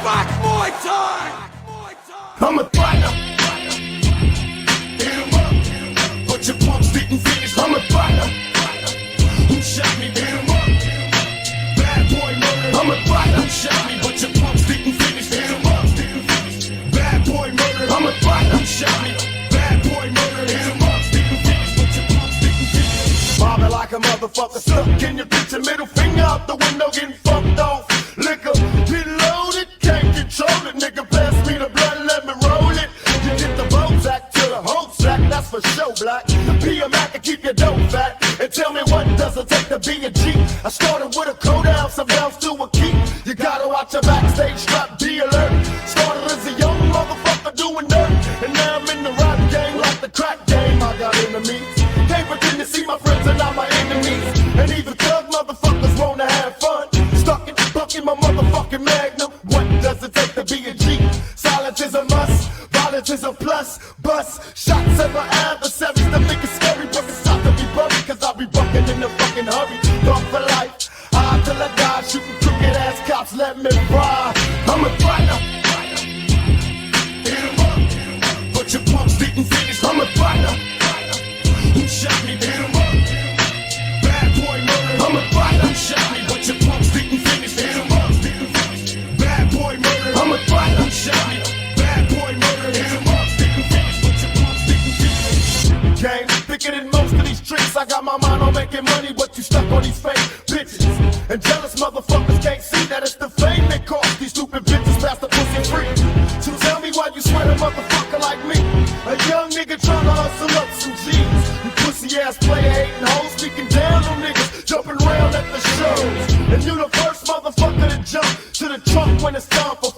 Black Muay Thai! I'm a fighter. Hit 'em up, but your pumps didn't finish. I'm a fighter. Who shot me? Hit 'em up. Bad boy murder. I'm a fighter. Who shot me? But your pumps didn't finish. Hit 'em up. Bad boy murder. I'm a fighter. Who shot me? Bad boy murder. Hit 'em up. Didn't finish, but your pumps didn't finish. Bobbing like a motherfucker stuck in your picture. Middle finger out the window, getting fucked off. Liquor, get loaded, can't control it. Nigga, pass me the blood, let me roll it. You get the Bozak to the whole sack, that's for show, black. Be a Mac and keep your dough fat. And tell me what does it take to be a G? I started with a cold ounce, some bounce to a key. You gotta watch your backstage strap, be alert. Started as a young motherfucker doing dirt. And now I'm in the rap game like the crack game. I got enemies. Can't pretend to see my friends and not my enemies. And even thug motherfuckers wanna have fun. Stuck in, bucking my motherfucking magnum. What does it take to be a G? Silence is a must, violence is a plus. Bust, shots at my adversaries, the make it scary. But it's time to be buried, cause I'll be bucking in a fucking hurry. Dog for life, high till I die. Shooting crooked ass cops, let me fry. I'm a fighter. Hit 'em up, but your pumps didn't finish. I'm a fighter. Who shot me? Hit 'em up. Bad boy murder. I'm a fighter. Who shot me? But your pumps didn't finish. Hit 'em up. Bad boy murder. I'm a fighter. Who shot me? Bad boy murder. Hit 'em up. Didn't finish, but your pumps didn't finish. Game thicker than most of these tricks. I got my mind on making money, but you stuck on these fake bitches. And jealous motherfuckers can't see that it's the fame that cost these stupid bitches pass the pussy free. So tell me why you sweat a motherfucker like me, a young nigga trying to hustle up some G's. You pussy ass player hating hoes, speaking down on niggas, jumping around at the shows. And you the first motherfucker to jump to the trunk when it's time for